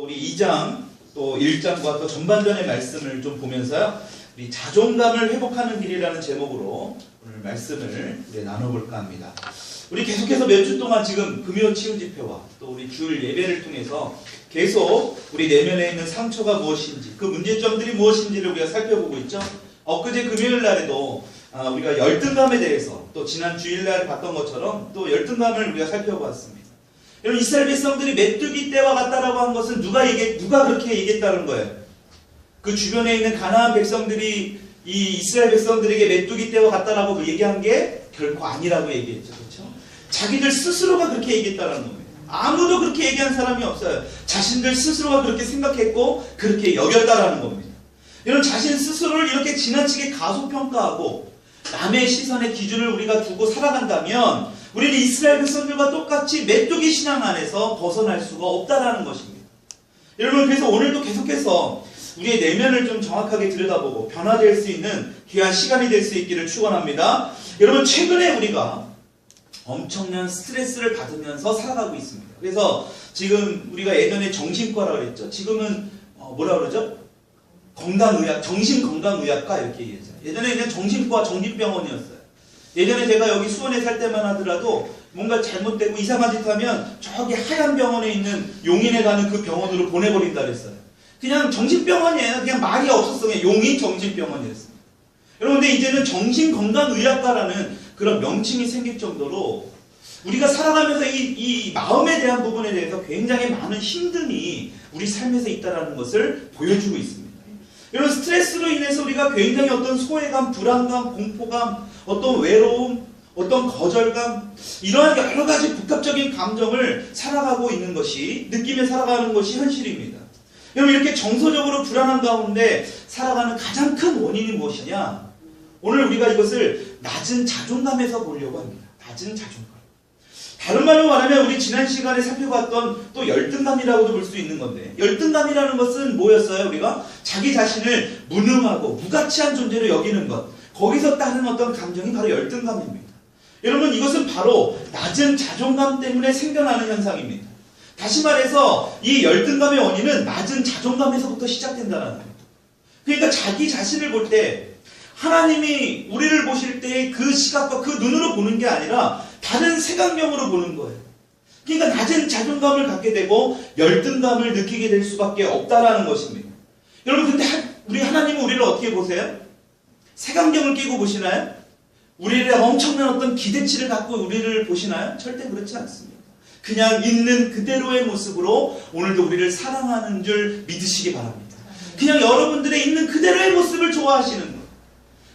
우리 2장 또 1장과 또 전반전의 말씀을 좀 보면서요, 우리 자존감을 회복하는 길이라는 제목으로 오늘 말씀을 나눠볼까 합니다. 우리 계속해서 몇 주 동안 지금 금요 치유 집회와 또 우리 주일 예배를 통해서 계속 우리 내면에 있는 상처가 무엇인지, 그 문제점들이 무엇인지를 우리가 살펴보고 있죠. 엊그제 금요일 날에도 우리가 열등감에 대해서 또 지난 주일날 봤던 것처럼 또 열등감을 우리가 살펴보았습니다. 여러분, 이스라엘 백성들이 메뚜기 떼와 같다라고 한 것은 누가 그렇게 얘기했다는 거예요? 그 주변에 있는 가나안 백성들이 이 이스라엘 백성들에게 메뚜기 떼와 같다라고 얘기한 게 결코 아니라고 얘기했죠. 그렇죠? 자기들 스스로가 그렇게 얘기했다는 겁니다. 아무도 그렇게 얘기한 사람이 없어요. 자신들 스스로가 그렇게 생각했고 그렇게 여겼다라는 겁니다. 여러분, 자신 스스로를 이렇게 지나치게 가소평가하고 남의 시선의 기준을 우리가 두고 살아간다면 우리는 이스라엘 백성들과 똑같이 메뚜기 신앙 안에서 벗어날 수가 없다라는 것입니다. 여러분, 그래서 오늘도 계속해서 우리의 내면을 좀 정확하게 들여다보고 변화될 수 있는 귀한 시간이 될 수 있기를 축원합니다. 여러분, 최근에 우리가 엄청난 스트레스를 받으면서 살아가고 있습니다. 그래서 지금 우리가 예전에 정신과라고 그랬죠. 지금은 뭐라 그러죠? 건강의학, 정신건강의학과 이렇게 얘기했어요. 예전에 그냥 정신과, 정신병원이었어요. 예전에 제가 여기 수원에 살 때만 하더라도 뭔가 잘못되고 이상한 짓 하면 저기 하얀 병원에 있는 용인에 가는 그 병원으로 보내버린다 그랬어요. 그냥 정신병원이에요. 그냥 말이 없었어요. 용인 정신병원이었습니다. 여러분, 근데 이제는 정신건강의학과라는 그런 명칭이 생길 정도로 우리가 살아가면서 이 마음에 대한 부분에 대해서 굉장히 많은 힘듦이 우리 삶에서 있다는 것을 보여주고 있습니다. 여러분, 스트레스로 인해서 우리가 굉장히 어떤 소외감, 불안감, 공포감, 어떤 외로움, 어떤 거절감, 이러한 여러 가지 복합적인 감정을 살아가고 있는 것이, 느끼며 살아가는 것이 현실입니다. 여러분, 이렇게 정서적으로 불안한 가운데 살아가는 가장 큰 원인이 무엇이냐? 오늘 우리가 이것을 낮은 자존감에서 보려고 합니다. 낮은 자존감. 다른 말로 말하면 우리 지난 시간에 살펴봤던 또 열등감이라고도 볼 수 있는 건데, 열등감이라는 것은 뭐였어요? 우리가 자기 자신을 무능하고 무가치한 존재로 여기는 것, 거기서 따른 어떤 감정이 바로 열등감입니다. 여러분, 이것은 바로 낮은 자존감 때문에 생겨나는 현상입니다. 다시 말해서 이 열등감의 원인은 낮은 자존감에서부터 시작된다는 거예요. 그러니까 자기 자신을 볼 때 하나님이 우리를 보실 때 그 시각과 그 눈으로 보는 게 아니라 다른 색안경으로 보는 거예요. 그러니까 낮은 자존감을 갖게 되고 열등감을 느끼게 될 수밖에 없다라는 것입니다. 여러분, 근데 우리 하나님은 우리를 어떻게 보세요? 색안경을 끼고 보시나요? 우리를 엄청난 어떤 기대치를 갖고 우리를 보시나요? 절대 그렇지 않습니다. 그냥 있는 그대로의 모습으로 오늘도 우리를 사랑하는 줄 믿으시기 바랍니다. 그냥 여러분들의 있는 그대로의 모습을 좋아하시는 거예요.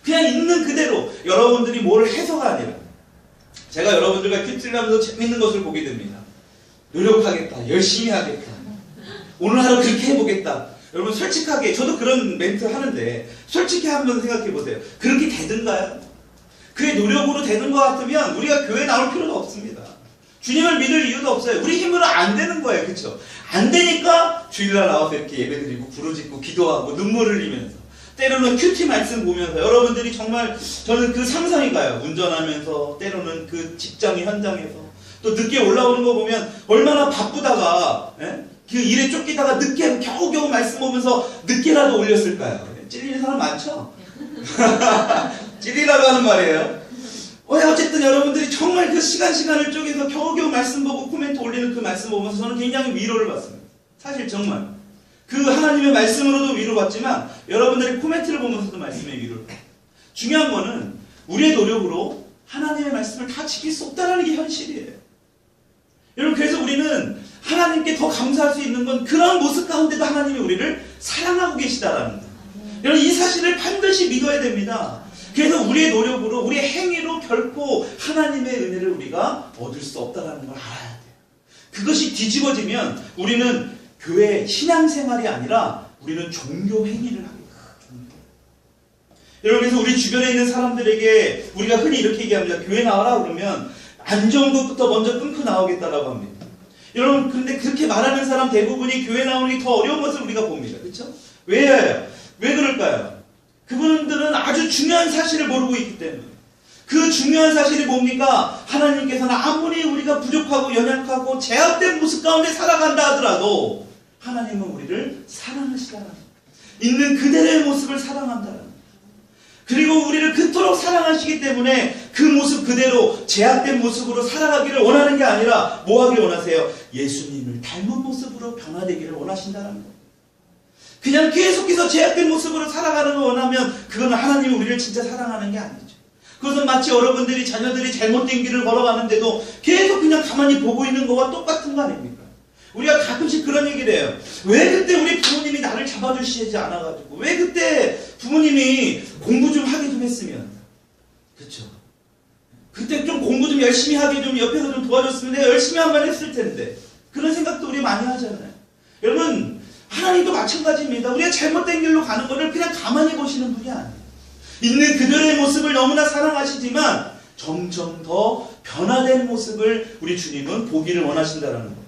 그냥 있는 그대로, 여러분들이 뭘 해서가 아니라, 제가 여러분들과 큐티를 하면서 재밌는 것을 보게 됩니다. 노력하겠다, 열심히 하겠다, 오늘 하루 그렇게 해보겠다. 여러분, 솔직하게, 저도 그런 멘트 하는데 솔직히 한번 생각해 보세요. 그렇게 되든가요? 그의 노력으로 되는 것 같으면 우리가 교회 나올 필요도 없습니다. 주님을 믿을 이유도 없어요. 우리 힘으로 안 되는 거예요. 그렇죠? 안 되니까 주일날 나와서 이렇게 예배드리고 부르짖고 기도하고 눈물을 흘리면서, 때로는 큐티 말씀 보면서, 여러분들이 정말, 저는 그 상상이 가요. 운전하면서, 때로는 그 직장의 현장에서, 또 늦게 올라오는 거 보면 얼마나 바쁘다가, 그 일에 쫓기다가 늦게 겨우겨우 말씀 보면서 늦게라도 올렸을까요? 찔리는 사람 많죠? 찔리라고 하는 말이에요. 어쨌든 여러분들이 정말 그 시간을 쪼개서 겨우겨우 말씀 보고 코멘트 올리는 그 말씀 보면서 저는 굉장히 위로를 받습니다. 사실 정말. 그 하나님의 말씀으로도 위로받지만 여러분들이 코멘트를 보면서도 말씀의 위로를 받아요. 중요한 거는 우리의 노력으로 하나님의 말씀을 다 지킬 수 없다는 게 현실이에요. 여러분, 그래서 우리는 하나님께 더 감사할 수 있는 건 그런 모습 가운데도 하나님이 우리를 사랑하고 계시다라는 거예요. 여러분, 이 사실을 반드시 믿어야 됩니다. 그래서 우리의 노력으로, 우리의 행위로 결코 하나님의 은혜를 우리가 얻을 수 없다는 걸 알아야 돼요. 그것이 뒤집어지면 우리는 교회 신앙생활이 아니라 우리는 종교 행위를 하게 돼요. 여러분, 그래서 우리 주변에 있는 사람들에게 우리가 흔히 이렇게 얘기합니다. 교회 나와라 그러면 안 좋은 것부터 먼저 끊고 나오겠다라고 합니다. 여러분, 그런데 그렇게 말하는 사람 대부분이 교회 나오는 게 더 어려운 것을 우리가 봅니다. 그렇죠? 왜요? 왜 그럴까요? 그분들은 아주 중요한 사실을 모르고 있기 때문에. 그 중요한 사실이 뭡니까? 하나님께서는 아무리 우리가 부족하고 연약하고 제약된 모습 가운데 살아간다 하더라도 하나님은 우리를 사랑하시다라는 거예요. 있는 그대로의 모습을 사랑한다라는 거예요. 그리고 우리를 그토록 사랑하시기 때문에 그 모습 그대로 제약된 모습으로 살아가기를 원하는 게 아니라 뭐 하길 원하세요? 예수님을 닮은 모습으로 변화되기를 원하신다는 거예요. 그냥 계속해서 제약된 모습으로 살아가는 걸 원하면 그건 하나님이 우리를 진짜 사랑하는 게 아니죠. 그것은 마치 여러분들이 자녀들이 잘못된 길을 걸어가는데도 계속 그냥 가만히 보고 있는 거와 똑같은 거 아닙니까? 우리가 가끔씩 그런 얘기를 해요. 왜 그때 우리 부모님이 나를 잡아주시지 않아가지고, 왜 그때 부모님이 공부 좀 하게 좀 했으면, 그쵸? 그때 좀 공부 좀 열심히 하게 좀 옆에서 좀 도와줬으면 내가 열심히 한번 했을 텐데, 그런 생각도 우리 많이 하잖아요. 여러분, 하나님도 마찬가지입니다. 우리가 잘못된 길로 가는 것을 그냥 가만히 보시는 분이 아니에요. 있는 그들의 모습을 너무나 사랑하시지만 점점 더 변화된 모습을 우리 주님은 보기를 원하신다는 거예요.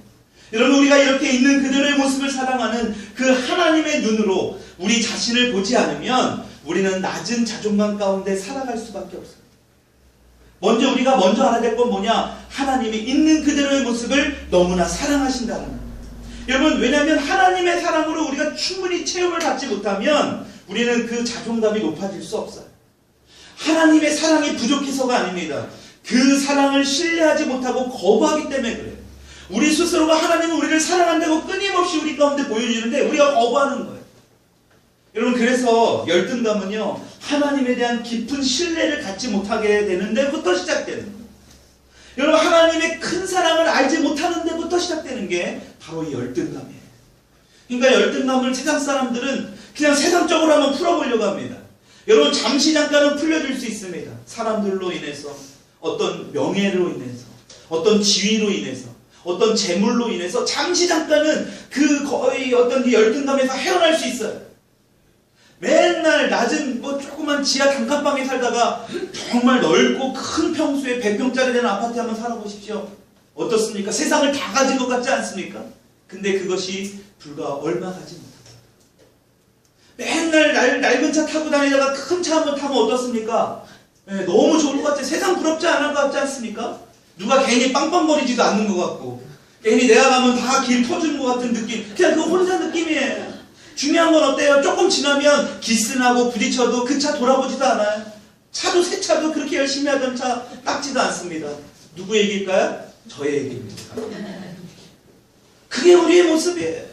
여러분, 우리가 이렇게 있는 그들의 모습을 사랑하는 그 하나님의 눈으로 우리 자신을 보지 않으면 우리는 낮은 자존감 가운데 살아갈 수밖에 없어요. 우리가 먼저 알아야 될 건 뭐냐? 하나님이 있는 그대로의 모습을 너무나 사랑하신다는 거예요. 여러분, 왜냐하면 하나님의 사랑으로 우리가 충분히 체험을 받지 못하면 우리는 그 자존감이 높아질 수 없어요. 하나님의 사랑이 부족해서가 아닙니다. 그 사랑을 신뢰하지 못하고 거부하기 때문에 그래요. 우리 스스로가 하나님은 우리를 사랑한다고 끊임없이 우리 가운데 보여주는데 우리가 거부하는 거예요. 여러분, 그래서 열등감은요, 하나님에 대한 깊은 신뢰를 갖지 못하게 되는 데부터 시작되는 거예요. 여러분, 하나님의 큰 사랑을 알지 못하는 데부터 시작되는 게 바로 이 열등감이에요. 그러니까 열등감을 세상 사람들은 그냥 세상적으로 한번 풀어보려고 합니다. 여러분, 잠시 잠깐은 풀려줄 수 있습니다. 사람들로 인해서, 어떤 명예로 인해서, 어떤 지위로 인해서, 어떤 재물로 인해서 잠시 잠깐은 거의 어떤 그 열등감에서 헤어날 수 있어요. 맨날 낮은 조그만 지하 단칸방에 살다가 정말 넓고 큰 평수에 100평짜리 되는 아파트에 한번 살아보십시오. 어떻습니까? 세상을 다 가진 것 같지 않습니까? 근데 그것이 불과 얼마 가지 못합니다. 맨날 낡은 차 타고 다니다가 큰 차 한번 타면 어떻습니까? 네, 너무 좋을 것 같아요. 세상 부럽지 않을 것 같지 않습니까? 누가 괜히 빵빵거리지도 않는 것 같고, 괜히 내가 가면 다 길 터주는 것 같은 느낌. 그냥 그거 혼자 느낌이에요. 중요한 건 어때요? 조금 지나면 기스나고 부딪혀도 그 차 돌아보지도 않아요. 차도 새 차도 그렇게 열심히 하던 차 닦지도 않습니다. 누구 얘기일까요? 저의 얘기입니다. 그게 우리의 모습이에요.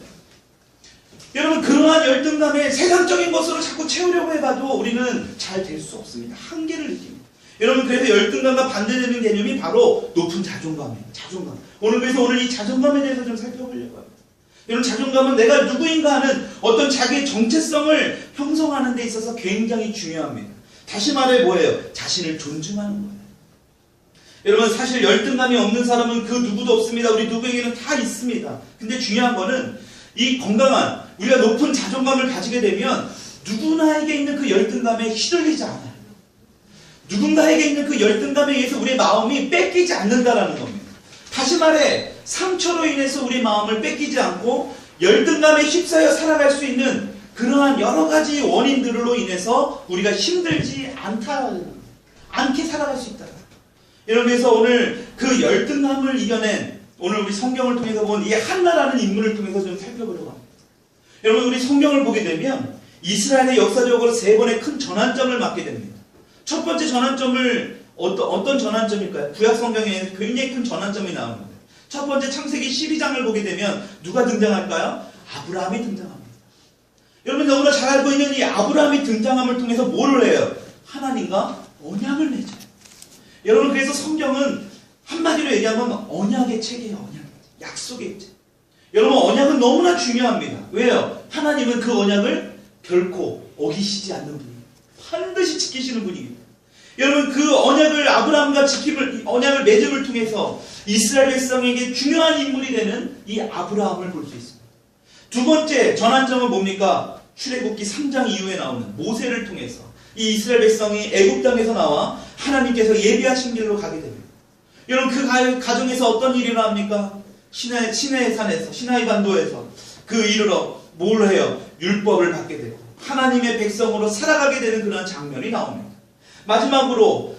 여러분, 그러한 열등감에 세상적인 것으로 자꾸 채우려고 해봐도 우리는 잘 될 수 없습니다. 한계를 느낍니다. 여러분, 그래서 열등감과 반대되는 개념이 바로 높은 자존감이에요. 자존감. 그래서 오늘 이 자존감에 대해서 좀 살펴보려고 합니다. 여러분, 자존감은 내가 누구인가 하는 어떤 자기의 정체성을 형성하는 데 있어서 굉장히 중요합니다. 다시 말해 뭐예요? 자신을 존중하는 거예요. 여러분, 사실 열등감이 없는 사람은 그 누구도 없습니다. 우리 누구에게는 다 있습니다. 근데 중요한 거는 이 건강한, 우리가 높은 자존감을 가지게 되면 누구나에게 있는 그 열등감에 휘둘리지 않아요. 누군가에게 있는 그 열등감에 의해서 우리의 마음이 뺏기지 않는다라는 겁니다. 다시 말해, 상처로 인해서 우리 마음을 뺏기지 않고 열등감에 휩싸여 살아갈 수 있는 그러한 여러 가지 원인들로 인해서 우리가 힘들지 않게 살아갈 수 있다. 여러분, 그래서 오늘 그 열등감을 이겨낸, 오늘 우리 성경을 통해서 본 이 한나라는 인물을 통해서 좀 살펴보려고 합니다. 여러분, 우리 성경을 보게 되면 이스라엘의 역사적으로 3번의 큰 전환점을 맞게 됩니다. 첫 번째 전환점을 어떤 전환점일까요? 구약 성경에 굉장히 큰 전환점이 나오는데, 첫 번째 창세기 12장을 보게 되면 누가 등장할까요? 아브라함이 등장합니다. 여러분, 너무나 잘 알고 있는 이 아브라함이 등장함을 통해서 뭐를 해요? 하나님과 언약을 맺어요. 여러분, 그래서 성경은 한마디로 얘기하면 언약의 책이에요. 언약. 약속의 책. 여러분, 언약은 너무나 중요합니다. 왜요? 하나님은 그 언약을 결코 어기시지 않는 분이에요. 반드시 지키시는 분이에요. 여러분, 그 언약을 아브라함과 언약을 맺음을 통해서 이스라엘 백성에게 중요한 인물이 되는 이 아브라함을 볼 수 있습니다. 두 번째 전환점은 뭡니까? 출애굽기 3장 이후에 나오는 모세를 통해서 이 이스라엘 백성이 애굽 땅에서 나와 하나님께서 예비하신 길로 가게 됩니다. 여러분, 그 가정에서 어떤 일이 일어납니까? 시내의 산에서, 시나이 반도에서 그 이르러 뭘 해요? 율법을 받게 되고 하나님의 백성으로 살아가게 되는 그런 장면이 나옵니다. 마지막으로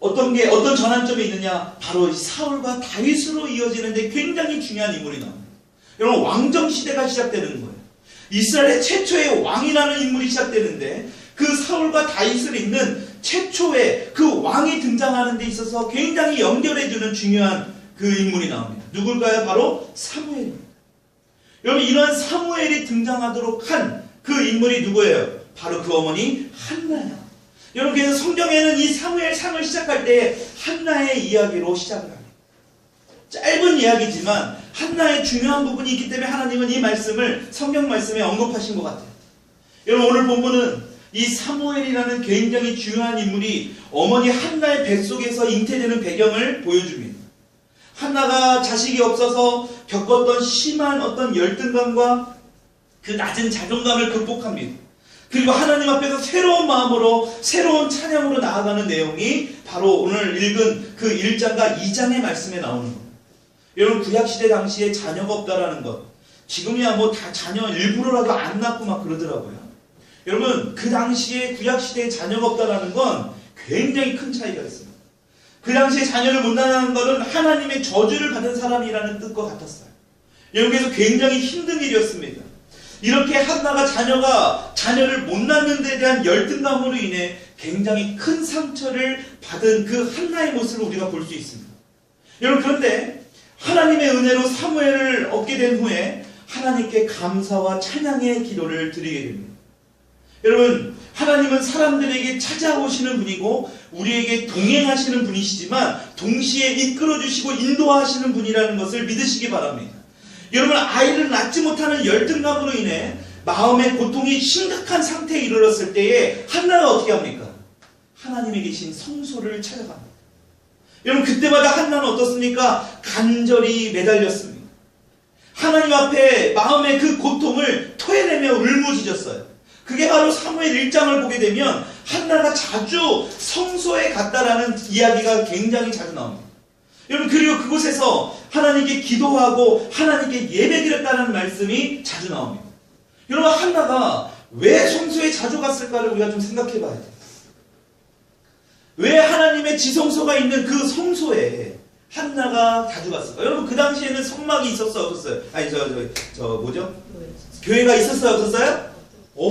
어떤 전환점이 있느냐? 바로 사울과 다윗으로 이어지는데 굉장히 중요한 인물이 나옵니다. 여러분, 왕정 시대가 시작되는 거예요. 이스라엘의 최초의 왕이라는 인물이 시작되는데 그 사울과 다윗을 잇는 최초의 그 왕이 등장하는 데 있어서 굉장히 연결해주는 중요한 그 인물이 나옵니다. 누굴까요? 바로 사무엘입니다. 여러분, 이러한 사무엘이 등장하도록 한 그 인물이 누구예요? 바로 그 어머니 한나야. 여러분, 그래서 성경에는 이 사무엘 상을 시작할 때 한나의 이야기로 시작을 합니다. 짧은 이야기지만 한나의 중요한 부분이 있기 때문에 하나님은 이 말씀을 성경 말씀에 언급하신 것 같아요. 여러분, 오늘 본문은 이 사무엘이라는 굉장히 중요한 인물이 어머니 한나의 뱃속에서 잉태되는 배경을 보여줍니다. 한나가 자식이 없어서 겪었던 심한 어떤 열등감과 그 낮은 자존감을 극복합니다. 그리고 하나님 앞에서 새로운 마음으로 새로운 찬양으로 나아가는 내용이 바로 오늘 읽은 그 1장과 2장의 말씀에 나오는 겁니다. 여러분, 구약시대 당시에 자녀가 없다라는 것, 지금이야 뭐 다 자녀 일부러라도 안 낳고 막 그러더라고요. 여러분, 그 당시에 구약시대에 자녀가 없다라는 건 굉장히 큰 차이가 있습니다. 그 당시에 자녀를 못 낳는 것은 하나님의 저주를 받은 사람이라는 뜻과 같았어요. 여러분, 그래서 굉장히 힘든 일이었습니다. 이렇게 한나가 자녀를 못 낳는 데 대한 열등감으로 인해 굉장히 큰 상처를 받은 그 한나의 모습을 우리가 볼 수 있습니다. 여러분, 그런데 하나님의 은혜로 사무엘을 얻게 된 후에 하나님께 감사와 찬양의 기도를 드리게 됩니다. 여러분, 하나님은 사람들에게 찾아오시는 분이고 우리에게 동행하시는 분이시지만 동시에 이끌어주시고 인도하시는 분이라는 것을 믿으시기 바랍니다. 여러분, 아이를 낳지 못하는 열등감으로 인해 마음의 고통이 심각한 상태에 이르렀을 때에 한나가 어떻게 합니까? 하나님이 계신 성소를 찾아갑니다. 여러분, 그때마다 한나는 어떻습니까? 간절히 매달렸습니다. 하나님 앞에 마음의 그 고통을 토해내며 울부짖었어요. 그게 바로 사무엘 1장을 보게 되면 한나가 자주 성소에 갔다라는 이야기가 굉장히 자주 나옵니다. 여러분, 그리고 그곳에서 하나님께 기도하고 하나님께 예배드렸다는 말씀이 자주 나옵니다. 여러분, 한나가 왜 성소에 자주 갔을까를 우리가 좀 생각해 봐야 돼요. 왜 하나님의 지성소가 있는 그 성소에 한나가 자주 갔을까? 여러분, 그 당시에는 성막이 있었어요? 없었어요? 아니, 뭐죠? 교회가 있었어요? 없었어요?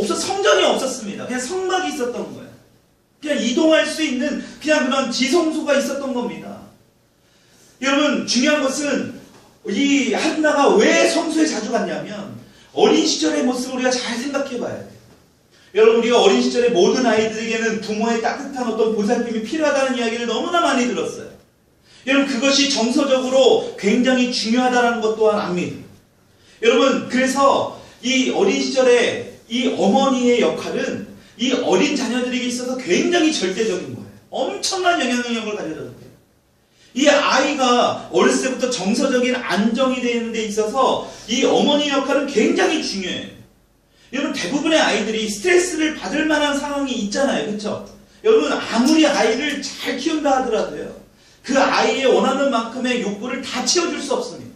성전이 없었습니다. 그냥 성막이 있었던 거예요. 그냥 이동할 수 있는 그냥 그런 지성소가 있었던 겁니다. 여러분, 중요한 것은 이 한나가 왜 성소에 자주 갔냐면 어린 시절의 모습을 우리가 잘 생각해 봐야 돼요. 여러분, 우리가 어린 시절에 모든 아이들에게는 부모의 따뜻한 어떤 보살핌이 필요하다는 이야기를 너무나 많이 들었어요. 여러분, 그것이 정서적으로 굉장히 중요하다는 것 또한 압니다. 여러분, 그래서 이 어린 시절에 이 어머니의 역할은 이 어린 자녀들에게 있어서 굉장히 절대적인 거예요. 엄청난 영향력을 가져다 줘요. 이 아이가 어렸을 때부터 정서적인 안정이 되는 데 있어서 이 어머니 역할은 굉장히 중요해요. 여러분, 대부분의 아이들이 스트레스를 받을 만한 상황이 있잖아요. 그렇죠? 여러분, 아무리 아이를 잘 키운다 하더라도요, 그 아이의 원하는 만큼의 욕구를 다 채워줄 수 없습니다.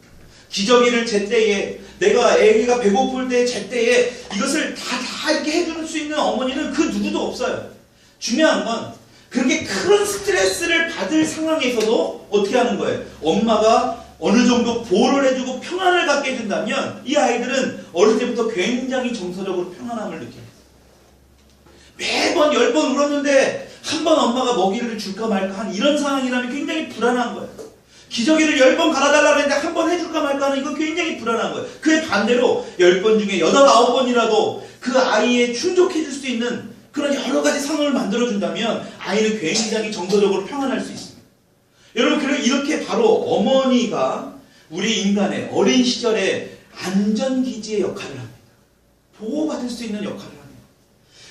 기저귀를 재 때에, 내가 애기가 배고플 때 재 때에 이것을 다 이렇게 해줄 수 있는 어머니는 그 누구도 없어요. 중요한 건 그렇게 큰 스트레스를 받을 상황에서도 어떻게 하는 거예요? 엄마가 어느 정도 보호를 해주고 평안을 갖게 해준다면 이 아이들은 어릴 때부터 굉장히 정서적으로 평안함을 느껴요. 매번 10번 울었는데 한 번 엄마가 먹이를 줄까 말까 하는 이런 상황이라면 굉장히 불안한 거예요. 기저귀를 10번 갈아달라고 했는데 한 번 해줄까 말까 하는 이건 굉장히 불안한 거예요. 그에 반대로 10번 중에 8, 9번이라도 그 아이에 충족해줄 수 있는 그런 여러 가지 상황을 만들어준다면 아이는 굉장히 정서적으로 평안할 수 있습니다. 여러분, 그리고 이렇게 바로 어머니가 우리 인간의 어린 시절에 안전기지의 역할을 합니다. 보호받을 수 있는 역할을 합니다.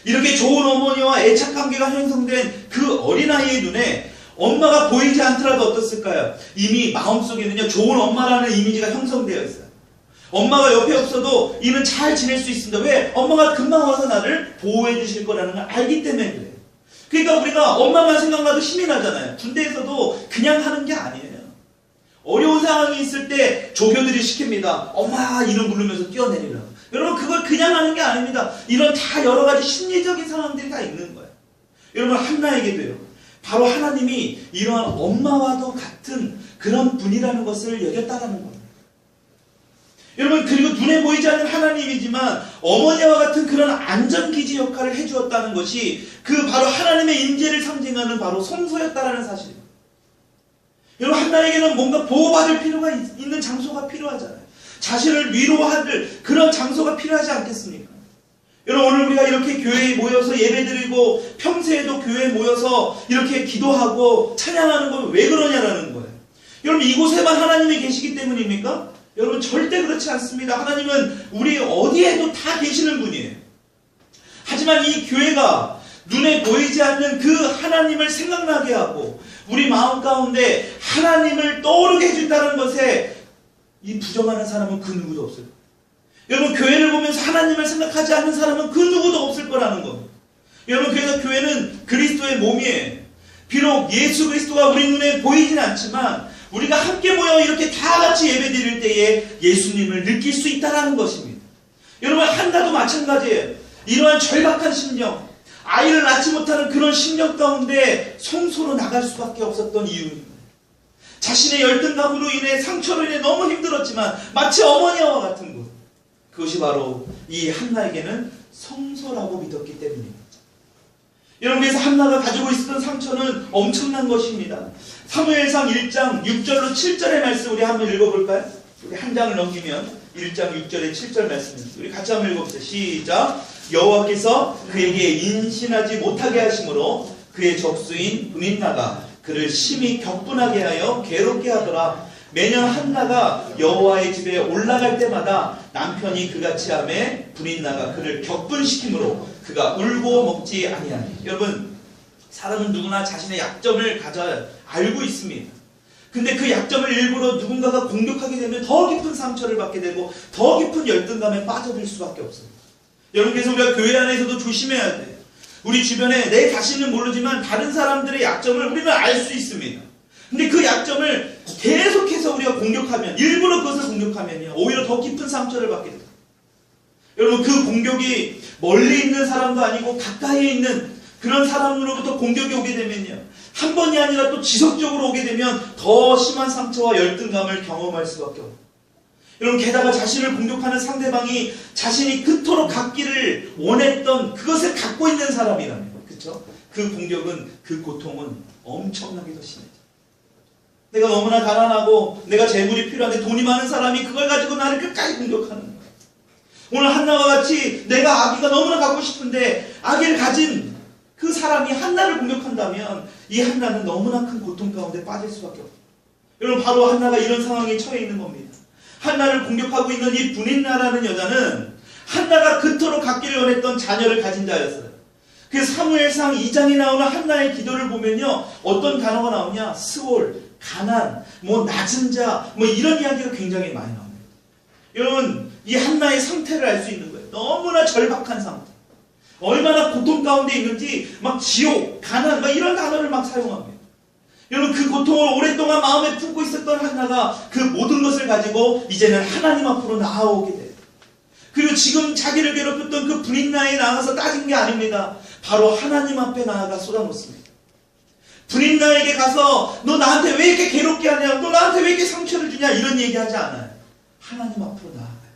이렇게 좋은 어머니와 애착 관계가 형성된 그 어린아이의 눈에 엄마가 보이지 않더라도 어떻을까요? 이미 마음속에는요, 좋은 엄마라는 이미지가 형성되어 있어요. 엄마가 옆에 없어도 이는 잘 지낼 수 있습니다. 왜? 엄마가 금방 와서 나를 보호해 주실 거라는 걸 알기 때문에 그래요. 그러니까 우리가 엄마만 생각나도 힘이 나잖아요. 군대에서도 그냥 하는 게 아니에요. 어려운 상황이 있을 때 조교들이 시킵니다. 엄마 이름 부르면서 뛰어내리라고. 여러분, 그걸 그냥 하는 게 아닙니다. 이런 다 여러 가지 심리적인 상황들이 다 있는 거예요. 여러분, 한나에게도요, 바로 하나님이 이러한 엄마와도 같은 그런 분이라는 것을 여겼다라는 겁니다. 여러분, 그리고 눈에 보이지 않는 하나님이지만 어머니와 같은 그런 안전기지 역할을 해주었다는 것이 그 바로 하나님의 임재를 상징하는 바로 성소였다라는 사실입니다. 여러분, 한나에게는 뭔가 보호받을 필요가 있는 장소가 필요하잖아요. 자신을 위로할 그런 장소가 필요하지 않겠습니까? 여러분, 오늘 우리가 이렇게 교회에 모여서 예배드리고 평소에도 교회에 모여서 이렇게 기도하고 찬양하는 건 왜 그러냐라는 거예요. 여러분, 이곳에만 하나님이 계시기 때문입니까? 여러분, 절대 그렇지 않습니다. 하나님은 우리 어디에도 다 계시는 분이에요. 하지만 이 교회가 눈에 보이지 않는 그 하나님을 생각나게 하고 우리 마음 가운데 하나님을 떠오르게 해준다는 것에 이 부정하는 사람은 그 누구도 없을 거예요. 여러분, 교회를 보면서 하나님을 생각하지 않는 사람은 그 누구도 없을 거라는 겁니다. 여러분, 그래서 교회는 그리스도의 몸이에요. 비록 예수 그리스도가 우리 눈에 보이진 않지만 우리가 함께 모여 이렇게 다 같이 예배드릴 때에 예수님을 느낄 수 있다는 것입니다. 여러분, 한나도 마찬가지예요. 이러한 절박한 심령, 아이를 낳지 못하는 그런 심령 가운데 성소로 나갈 수밖에 없었던 이유입니다. 자신의 열등감으로 인해, 상처로 인해 너무 힘들었지만 마치 어머니와 같은 것, 그것이 바로 이 한나에게는 성소라고 믿었기 때문입니다. 여러분, 그래서 한나가 가지고 있었던 상처는 엄청난 것입니다. 사무엘상 1장 6절로 7절의 말씀 우리 한번 읽어볼까요? 우리 한 장을 넘기면 1장 6절에 7절 말씀입니다. 우리 같이 한번 읽어보세요. 시작. 여호와께서 그에게 인신하지 못하게 하심으로 그의 적수인 브닛나가 그를 심히 격분하게 하여 괴롭게 하더라. 매년 한나가 여호와의 집에 올라갈 때마다 남편이 그같이 하매 브닛나가 그를 격분시키므로 그가 울고 먹지 아니하니. 여러분, 사람은 누구나 자신의 약점을 가져 알고 있습니다. 근데 그 약점을 일부러 누군가가 공격하게 되면 더 깊은 상처를 받게 되고 더 깊은 열등감에 빠져들 수밖에 없습니다. 여러분, 그래서 우리가 교회 안에서도 조심해야 돼요. 우리 주변에 내 자신은 모르지만 다른 사람들의 약점을 우리는 알 수 있습니다. 근데 그 약점을 계속해서 우리가 공격하면, 일부러 그것을 공격하면요, 오히려 더 깊은 상처를 받게 됩니다. 여러분, 그 공격이 멀리 있는 사람도 아니고 가까이에 있는 그런 사람으로부터 공격이 오게 되면요, 한 번이 아니라 또 지속적으로 오게 되면 더 심한 상처와 열등감을 경험할 수밖에 없어요. 여러분, 게다가 자신을 공격하는 상대방이 자신이 그토록 갖기를 원했던 그것을 갖고 있는 사람이라면, 그렇죠? 그 공격은, 그 고통은 엄청나게 더 심해져. 내가 너무나 가난하고 내가 재물이 필요한데 돈이 많은 사람이 그걸 가지고 나를 끝까지 공격하는 거예요. 오늘 한나와 같이 내가 아기가 너무나 갖고 싶은데 아기를 가진 그 사람이 한나를 공격한다면 이 한나는 너무나 큰 고통 가운데 빠질 수밖에 없어요. 여러분, 바로 한나가 이런 상황에 처해 있는 겁니다. 한나를 공격하고 있는 이 브닛나라는 여자는 한나가 그토록 갖기를 원했던 자녀를 가진 자였어요. 그 사무엘상 2장에 나오는 한나의 기도를 보면요, 어떤 단어가 나오냐? 스올, 가난, 낮은 자, 이런 이야기가 굉장히 많이 나옵니다. 여러분, 이 한나의 상태를 알 수 있는 거예요. 너무나 절박한 상태. 얼마나 고통 가운데 있는지 막 지옥, 가난, 이런 단어를 막 사용합니다. 여러분, 그 고통을 오랫동안 마음에 품고 있었던 한나가 그 모든 것을 가지고 이제는 하나님 앞으로 나아오게 돼요. 그리고 지금 자기를 괴롭혔던 그 브닛나에 나가서 따진 게 아닙니다. 바로 하나님 앞에 나아가 쏟아놓습니다. 브닛나에게 가서 너 나한테 왜 이렇게 괴롭게 하냐, 너 나한테 왜 이렇게 상처를 주냐, 이런 얘기하지 않아요. 하나님 앞으로 나아가요.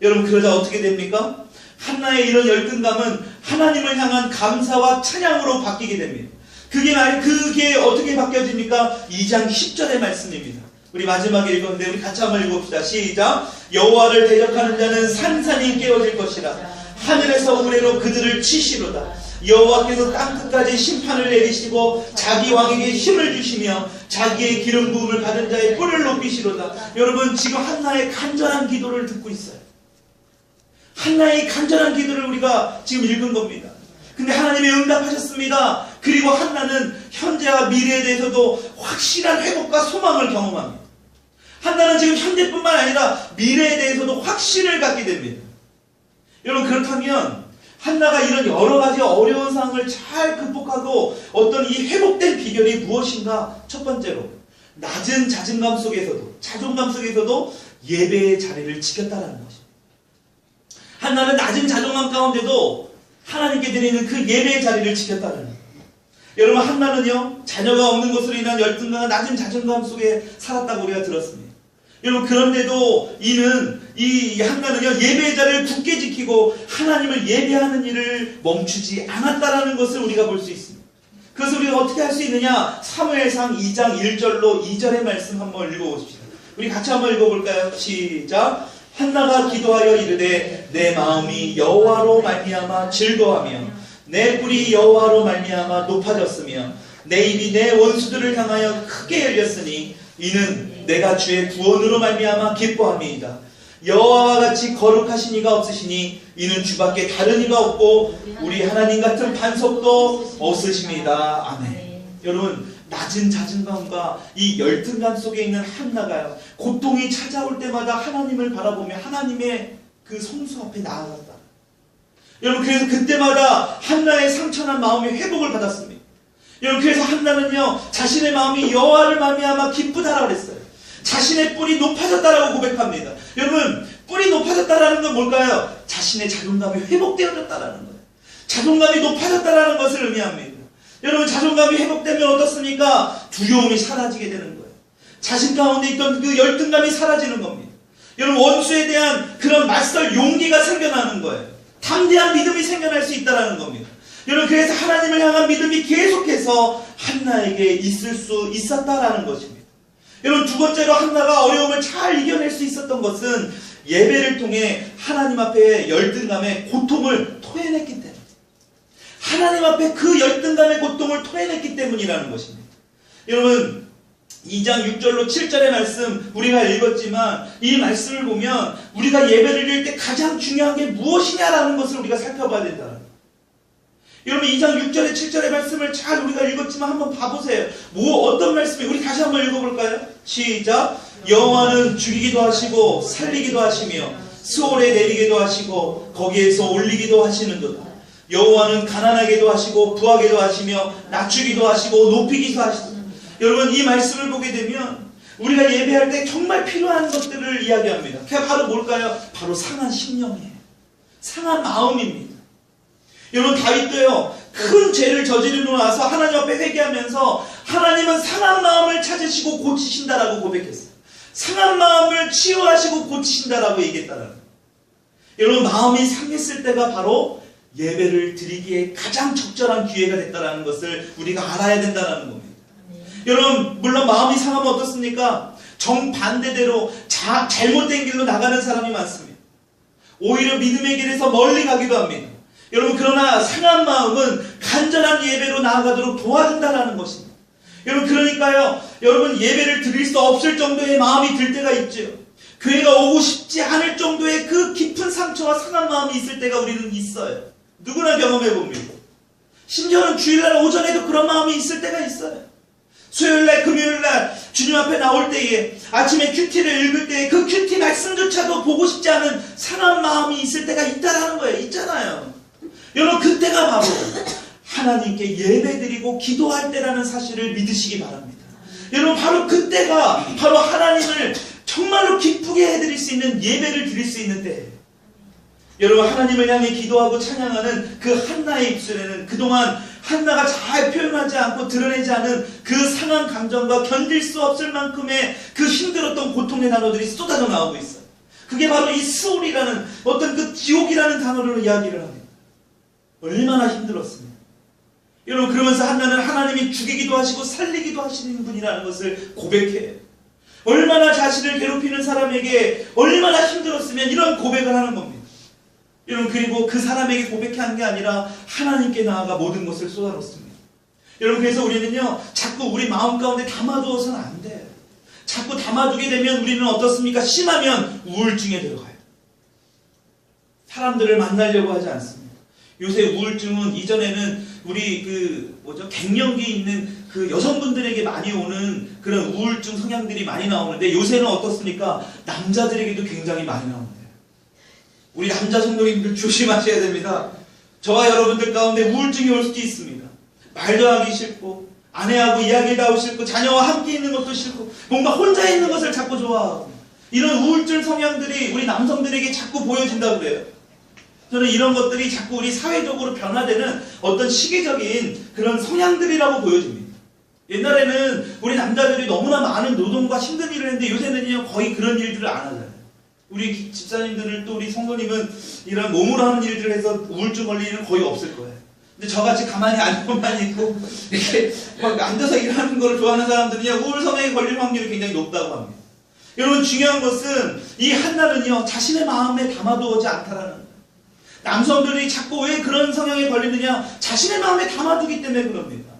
여러분, 그러자 어떻게 됩니까? 한나의 이런 열등감은 하나님을 향한 감사와 찬양으로 바뀌게 됩니다. 그게 어떻게 바뀌어집니까? 2장 10절의 말씀입니다. 우리 마지막에 읽었는데 우리 같이 한번 읽읍시다. 시작. 여호와를 대적하는 자는 산산이 깨어질 것이라. 하늘에서 우레로 그들을 치시로다. 여호와께서 땅끝까지 심판을 내리시고 자기 왕에게 힘을 주시며 자기의 기름 부음을 받은 자의 뿔을 높이시로다. 여러분, 지금 한나의 간절한 기도를 듣고 있어요. 한나의 간절한 기도를 우리가 지금 읽은 겁니다. 근데 하나님이 응답하셨습니다. 그리고 한나는 현재와 미래에 대해서도 확실한 회복과 소망을 경험합니다. 한나는 지금 현재뿐만 아니라 미래에 대해서도 확신을 갖게 됩니다. 여러분, 그렇다면 한나가 이런 여러 가지 어려운 상황을 잘 극복하고 어떤 이 회복된 비결이 무엇인가? 첫 번째로, 낮은 자존감 속에서도 예배의 자리를 지켰다는 것입니다. 한나는 낮은 자존감 가운데도 하나님께 드리는 그 예배의 자리를 지켰다는 거예요. 여러분, 한나는요, 자녀가 없는 것으로 인한 열등감과 낮은 자존감 속에 살았다고 우리가 들었습니다. 여러분, 그런데도 이 한나는요, 예배의 자리를 굳게 지키고 하나님을 예배하는 일을 멈추지 않았다라는 것을 우리가 볼 수 있습니다. 그것을 우리가 어떻게 할 수 있느냐? 사무엘상 2장 1절로 2절의 말씀 한번 읽어보십시다. 우리 같이 한번 읽어볼까요? 시작. 한나가 기도하여 이르되 내 마음이 여호와로 말미암아 즐거하며 내 뿔이 여호와로 말미암아 높아졌으며 내 입이 내 원수들을 향하여 크게 열렸으니 이는 내가 주의 구원으로 말미암아 기뻐함이니이다. 여호와와 같이 거룩하신 이가 없으시니 이는 주밖에 다른 이가 없고 우리 하나님 같은 반석도 없으십니다. 아멘. 여러분, 낮은 자존감과 이 열등감 속에 있는 한나가요, 고통이 찾아올 때마다 하나님을 바라보며 하나님의 그 성수 앞에 나아갔다. 여러분, 그래서 그때마다 한나의 상처난 마음이 회복을 받았습니다. 여러분, 그래서 한나는요, 자신의 마음이 여호와를 말미암아 기쁘다라고 그랬어요. 자신의 뿔이 높아졌다라고 고백합니다. 여러분, 뿔이 높아졌다라는 건 뭘까요? 자신의 자존감이 회복되어졌다라는 거예요. 자존감이 높아졌다라는 것을 의미합니다. 여러분, 자존감이 회복되면 어떻습니까? 두려움이 사라지게 되는 거예요. 자신 가운데 있던 그 열등감이 사라지는 겁니다. 여러분, 원수에 대한 그런 맞설 용기가 생겨나는 거예요. 담대한 믿음이 생겨날 수 있다는 겁니다. 여러분, 그래서 하나님을 향한 믿음이 계속해서 한나에게 있을 수 있었다라는 것입니다. 여러분, 두 번째로 한나가 어려움을 잘 이겨낼 수 있었던 것은 예배를 통해 하나님 앞에 열등감의 고통을 토해냈기 때문에, 하나님 앞에 그 열등감의 고통을 토해냈기 때문이라는 것입니다. 여러분, 2장 6절로 7절의 말씀 우리가 읽었지만 이 말씀을 보면 우리가 예배를 드릴 때 가장 중요한 게 무엇이냐라는 것을 우리가 살펴봐야 된다는 거예요. 여러분, 2장 6절에 7절의 말씀을 잘 우리가 읽었지만 한번 봐보세요. 어떤 말씀이, 우리 다시 한번 읽어볼까요? 시작. 여호와는 죽이기도 하시고 살리기도 하시며 스올에 내리기도 하시고 거기에서 올리기도 하시는도다. 여호와는 가난하게도 하시고 부하게도 하시며 낮추기도 하시고 높이기도 하시다. 여러분, 이 말씀을 보게 되면 우리가 예배할 때 정말 필요한 것들을 이야기합니다. 그게 바로 뭘까요? 바로 상한 심령이에요. 상한 마음입니다. 여러분, 다윗도요, 큰 죄를 저지르고 나서 하나님 앞에 회개하면서 하나님은 상한 마음을 찾으시고 고치신다라고 고백했어요. 상한 마음을 치유하시고 고치신다라고 얘기했다라는 거예요. 여러분, 마음이 상했을 때가 바로 예배를 드리기에 가장 적절한 기회가 됐다라는 것을 우리가 알아야 된다는 겁니다. 여러분, 물론 마음이 상하면 어떻습니까? 정반대대로 잘못된 길로 나가는 사람이 많습니다. 오히려 믿음의 길에서 멀리 가기도 합니다. 여러분, 그러나 상한 마음은 간절한 예배로 나아가도록 도와준다는 것입니다. 여러분, 그러니까요, 여러분, 예배를 드릴 수 없을 정도의 마음이 들 때가 있죠. 교회가 오고 싶지 않을 정도의 그 깊은 상처와 상한 마음이 있을 때가 우리는 있어요. 누구나 경험해 봅니다. 심지어는 주일날 오전에도 그런 마음이 있을 때가 있어요. 수요일날, 금요일날 주님 앞에 나올 때에, 아침에 큐티를 읽을 때에 그 큐티 말씀조차도 보고 싶지 않은 상한 마음이 있을 때가 있다라는 거예요. 있잖아요. 여러분, 그때가 바로 하나님께 예배드리고 기도할 때라는 사실을 믿으시기 바랍니다. 여러분, 바로 그때가 바로 하나님을 정말로 기쁘게 해드릴 수 있는 예배를 드릴 수 있는 때예요. 여러분, 하나님을 향해 기도하고 찬양하는 그 한나의 입술에는 그동안 한나가 잘 표현하지 않고 드러내지 않은 그 상한 감정과 견딜 수 없을 만큼의 그 힘들었던 고통의 단어들이 쏟아져 나오고 있어요. 그게 바로 이 스올이라는 어떤 그 지옥이라는 단어로 이야기를 합니다. 얼마나 힘들었습니까? 여러분, 그러면서 한나는 하나님이 죽이기도 하시고 살리기도 하시는 분이라는 것을 고백해요. 얼마나 자신을 괴롭히는 사람에게 얼마나 힘들었으면 이런 고백을 하는 겁니다. 여러분, 그리고 그 사람에게 고백한 게 아니라 하나님께 나아가 모든 것을 쏟아놓습니다. 여러분, 그래서 우리는요, 자꾸 우리 마음 가운데 담아두어서는 안 돼요. 자꾸 담아두게 되면 우리는 어떻습니까? 심하면 우울증에 들어가요. 사람들을 만나려고 하지 않습니다. 요새 우울증은 이전에는 우리 갱년기 있는 그 여성분들에게 많이 오는 그런 우울증 성향들이 많이 나오는데 요새는 어떻습니까? 남자들에게도 굉장히 많이 나옵니다. 우리 남자 성도님들 조심하셔야 됩니다. 저와 여러분들 가운데 우울증이 올 수도 있습니다. 말도 하기 싫고, 아내하고 이야기도 하고 싫고, 자녀와 함께 있는 것도 싫고, 뭔가 혼자 있는 것을 자꾸 좋아하고, 이런 우울증 성향들이 우리 남성들에게 자꾸 보여진다고 그래요. 저는 이런 것들이 자꾸 우리 사회적으로 변화되는 어떤 시기적인 그런 성향들이라고 보여집니다. 옛날에는 우리 남자들이 너무나 많은 노동과 힘든 일을 했는데 요새는요 거의 그런 일들을 안 하잖아요. 우리 집사님들을 또 우리 성도님은 이런 몸으로 하는 일들을 해서 우울증 걸리는 일은 거의 없을 거예요. 근데 저같이 가만히 앉고만 있고 이렇게 막 앉아서 일하는 걸 좋아하는 사람들은요 우울성에 걸릴 확률이 굉장히 높다고 합니다. 여러분 중요한 것은 이 한나는요 자신의 마음에 담아두지 않다라는 거예요. 남성들이 자꾸 왜 그런 성향에 걸리느냐, 자신의 마음에 담아두기 때문에 그럽니다.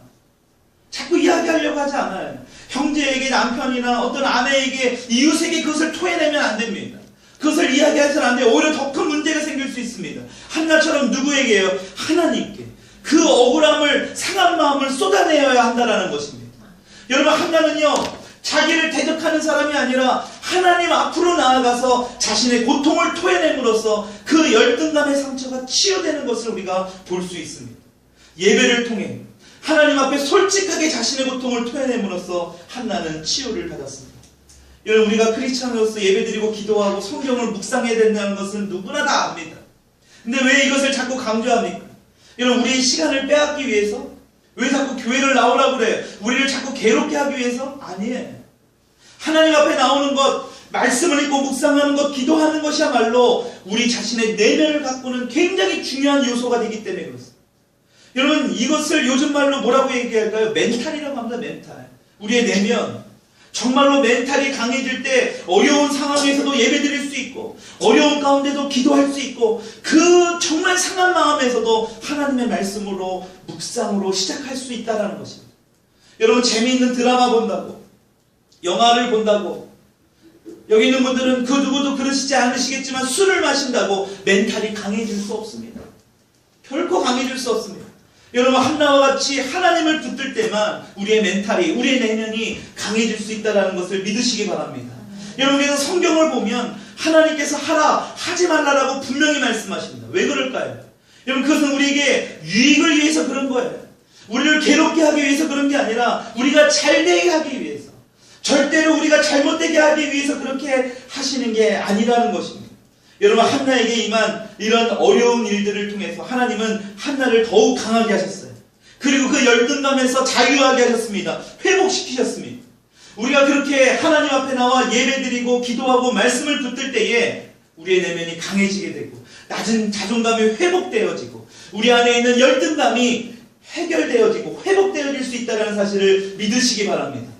자꾸 이야기하려고 하지 않아요. 형제에게, 남편이나 어떤 아내에게, 이웃에게 그것을 토해내면 안 됩니다. 그것을 이야기해서는 안 돼요. 오히려 더 큰 문제가 생길 수 있습니다. 한나처럼 누구에게요? 하나님께 그 억울함을, 상한 마음을 쏟아내어야 한다는 것입니다. 여러분 한나는요 자기를 대적하는 사람이 아니라 하나님 앞으로 나아가서 자신의 고통을 토해냄으로써 그 열등감의 상처가 치유되는 것을 우리가 볼 수 있습니다. 예배를 통해 하나님 앞에 솔직하게 자신의 고통을 토해냄으로써 한나는 치유를 받았습니다. 여러분 우리가 크리스찬으로서 예배드리고 기도하고 성경을 묵상해야 된다는 것은 누구나 다 압니다. 근데 왜 이것을 자꾸 강조합니까? 여러분 우리의 시간을 빼앗기 위해서? 왜 자꾸 교회를 나오라고 그래요? 우리를 자꾸 괴롭게 하기 위해서? 아니에요. 하나님 앞에 나오는 것, 말씀을 읽고 묵상하는 것, 기도하는 것이야말로 우리 자신의 내면을 가꾸는 굉장히 중요한 요소가 되기 때문에 그렇습니다. 여러분 이것을 요즘 말로 뭐라고 얘기할까요? 멘탈이라고 합니다. 멘탈. 우리의 내면. 정말로 멘탈이 강해질 때 어려운 상황에서도 예배드릴 수 있고 어려운 가운데도 기도할 수 있고 그 정말 상한 마음에서도 하나님의 말씀으로 묵상으로 시작할 수 있다는 것입니다. 여러분 재미있는 드라마 본다고 영화를 본다고 여기 있는 분들은 그 누구도 그러시지 않으시겠지만 술을 마신다고 멘탈이 강해질 수 없습니다. 결코 강해질 수 없습니다. 여러분 한나와 같이 하나님을 붙들 때만 우리의 멘탈이 우리의 내면이 강해질 수 있다는 것을 믿으시기 바랍니다. 여러분 그래서 성경을 보면 하나님께서 하라 하지 말라라고 분명히 말씀하십니다. 왜 그럴까요? 여러분 그것은 우리에게 유익을 위해서 그런 거예요. 우리를 괴롭게 하기 위해서 그런 게 아니라 우리가 잘되게 하기 위해서 절대로 우리가 잘못되게 하기 위해서 그렇게 하시는 게 아니라는 것입니다. 여러분 한나에게 임한 이런 어려운 일들을 통해서 하나님은 한나를 더욱 강하게 하셨어요. 그리고 그 열등감에서 자유하게 하셨습니다. 회복시키셨습니다. 우리가 그렇게 하나님 앞에 나와 예배드리고 기도하고 말씀을 붙들 때에 우리의 내면이 강해지게 되고 낮은 자존감이 회복되어지고 우리 안에 있는 열등감이 해결되어지고 회복되어질 수 있다는 사실을 믿으시기 바랍니다.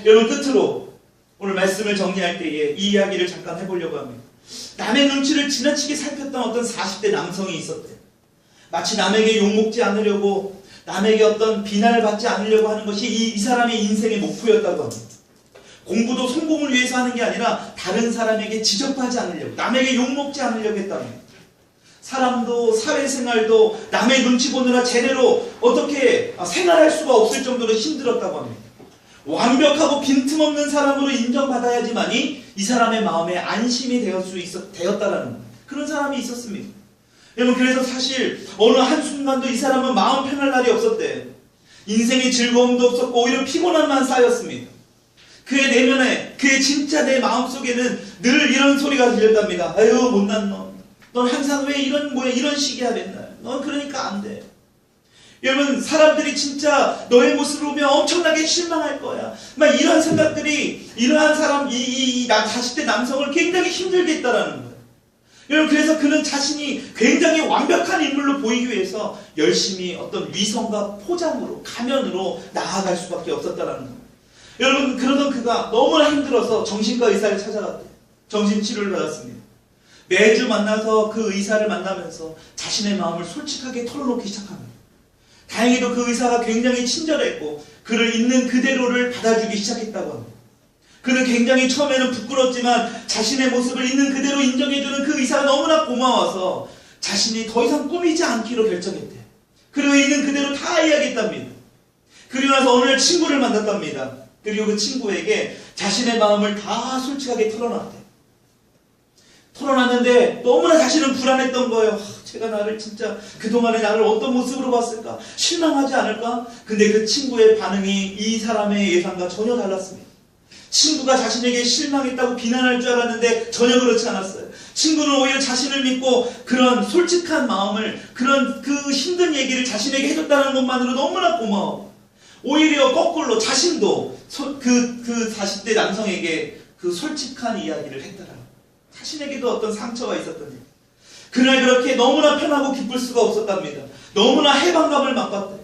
여러분 끝으로 오늘 말씀을 정리할 때에 이 이야기를 잠깐 해보려고 합니다. 남의 눈치를 지나치게 살폈던 어떤 40대 남성이 있었대요. 마치 남에게 욕먹지 않으려고 남에게 어떤 비난을 받지 않으려고 하는 것이 이 사람의 인생의 목표였다고 합니다. 공부도 성공을 위해서 하는 게 아니라 다른 사람에게 지적하지 않으려고 남에게 욕먹지 않으려고 했답니다. 사람도 사회생활도 남의 눈치 보느라 제대로 어떻게 생활할 수가 없을 정도로 힘들었다고 합니다. 완벽하고 빈틈없는 사람으로 인정받아야지만이 이 사람의 마음에 안심이 되었다라는 거예요. 그런 사람이 있었습니다. 여러분 그래서 사실 어느 한순간도 이 사람은 마음 편할 날이 없었대요. 인생의 즐거움도 없었고 오히려 피곤함만 쌓였습니다. 그의 내면에 그의 진짜 내 마음속에는 늘 이런 소리가 들렸답니다. 아유 못난 놈. 넌 항상 왜 이런 식이야 맨날. 넌 그러니까 안 돼. 여러분 사람들이 진짜 너의 모습을 보면 엄청나게 실망할 거야. 막 이런 생각들이 이러한 사람 이 40대 남성을 굉장히 힘들게 했다라는 거예요. 여러분 그래서 그는 자신이 굉장히 완벽한 인물로 보이기 위해서 열심히 어떤 위선과 포장으로 가면으로 나아갈 수밖에 없었다라는 거예요. 여러분 그러던 그가 너무나 힘들어서 정신과 의사를 찾아갔대요. 정신치료를 받았습니다. 매주 만나서 그 의사를 만나면서 자신의 마음을 솔직하게 털어놓기 시작합니다. 다행히도 그 의사가 굉장히 친절했고 그를 있는 그대로를 받아주기 시작했다고 합니다. 그는 굉장히 처음에는 부끄럽지만 자신의 모습을 있는 그대로 인정해주는 그 의사가 너무나 고마워서 자신이 더 이상 꾸미지 않기로 결정했대요. 그리고 있는 그대로 다 이야기했답니다. 그리고 나서 어느 날 친구를 만났답니다. 그리고 그 친구에게 자신의 마음을 다 솔직하게 털어놨대요. 털어놨는데 너무나 자신은 불안했던 거예요. 제가 나를 진짜 그동안에 나를 어떤 모습으로 봤을까? 실망하지 않을까? 근데 그 친구의 반응이 이 사람의 예상과 전혀 달랐습니다. 친구가 자신에게 실망했다고 비난할 줄 알았는데 전혀 그렇지 않았어요. 친구는 오히려 자신을 믿고 그런 솔직한 마음을 그런 그 힘든 얘기를 자신에게 해줬다는 것만으로 너무나 고마워. 오히려 거꾸로 자신도 그 40대 남성에게 그 솔직한 이야기를 했더라. 자신에게도 어떤 상처가 있었던 일. 그날 그렇게 너무나 편하고 기쁠 수가 없었답니다. 너무나 해방감을 맛봤다.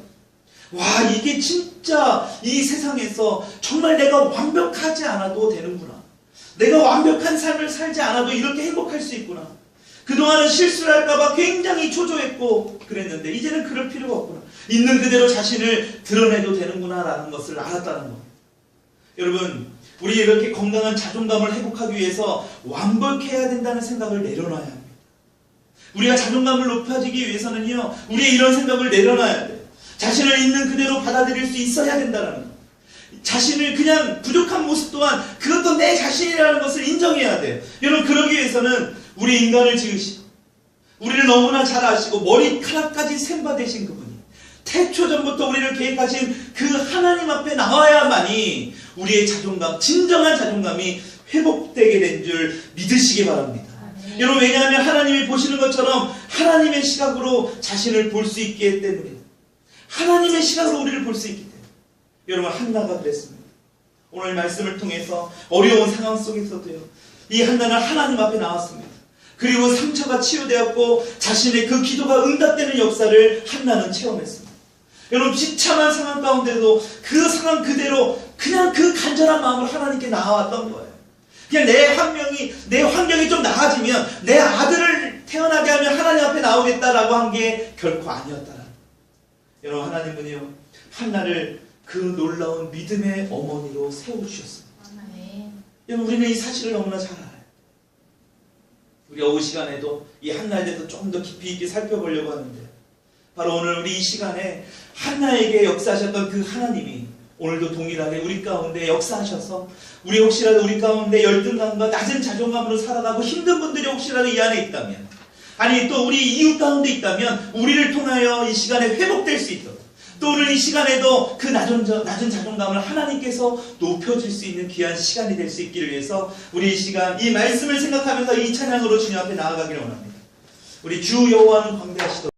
와, 이게 진짜 이 세상에서 정말 내가 완벽하지 않아도 되는구나. 내가 완벽한 삶을 살지 않아도 이렇게 행복할 수 있구나. 그동안은 실수를 할까봐 굉장히 초조했고 그랬는데 이제는 그럴 필요가 없구나. 있는 그대로 자신을 드러내도 되는구나 라는 것을 알았다는 겁니다. 여러분, 우리 이렇게 건강한 자존감을 회복하기 위해서 완벽해야 된다는 생각을 내려놔야 합니다. 우리가 자존감을 높아지기 위해서는요, 우리의 이런 생각을 내려놔야 돼요. 자신을 있는 그대로 받아들일 수 있어야 된다는 것. 자신을 그냥 부족한 모습 또한 그것도 내 자신이라는 것을 인정해야 돼요. 여러분, 그러기 위해서는 우리 인간을 지으시고 우리를 너무나 잘 아시고 머리카락까지 샘바되신 그분이 태초 전부터 우리를 계획하신 그 하나님 앞에 나와야만이 우리의 자존감, 진정한 자존감이 회복되게 된 줄 믿으시기 바랍니다. 여러분, 왜냐하면 하나님이 보시는 것처럼 하나님의 시각으로 자신을 볼 수 있기 때문입니다. 하나님의 시각으로 우리를 볼 수 있기 때문에. 여러분, 한나가 그랬습니다. 오늘 말씀을 통해서 어려운 상황 속에서도요, 이 한나는 하나님 앞에 나왔습니다. 그리고 상처가 치유되었고 자신의 그 기도가 응답되는 역사를 한나는 체험했습니다. 여러분, 비참한 상황 가운데도 그 상황 그대로 그냥 그 간절한 마음으로 하나님께 나아왔던 거예요. 그냥 내 환경이 좀 나아지면 내 아들을 태어나게 하면 하나님 앞에 나오겠다라고 한 게 결코 아니었다라는. 여러분, 하나님은요, 한나를 그 놀라운 믿음의 어머니로 세워주셨습니다. 여러분, 우리는 이 사실을 너무나 잘 알아요. 우리 오후 시간에도 이 한나에 대해서 좀 더 깊이 있게 살펴보려고 하는데, 바로 오늘 우리 이 시간에 한나에게 역사하셨던 그 하나님이 오늘도 동일하게 우리 가운데 역사하셔서 우리 혹시라도 우리 가운데 열등감과 낮은 자존감으로 살아가고 힘든 분들이 혹시라도 이 안에 있다면, 아니 또 우리 이웃 가운데 있다면 우리를 통하여 이 시간에 회복될 수 있도록, 또 오늘 이 시간에도 그 낮은 자존감을 하나님께서 높여줄 수 있는 귀한 시간이 될 수 있기를 위해서 우리 이 시간 이 말씀을 생각하면서 이 찬양으로 주님 앞에 나아가기를 원합니다. 우리 주 여호와는 광대하시도록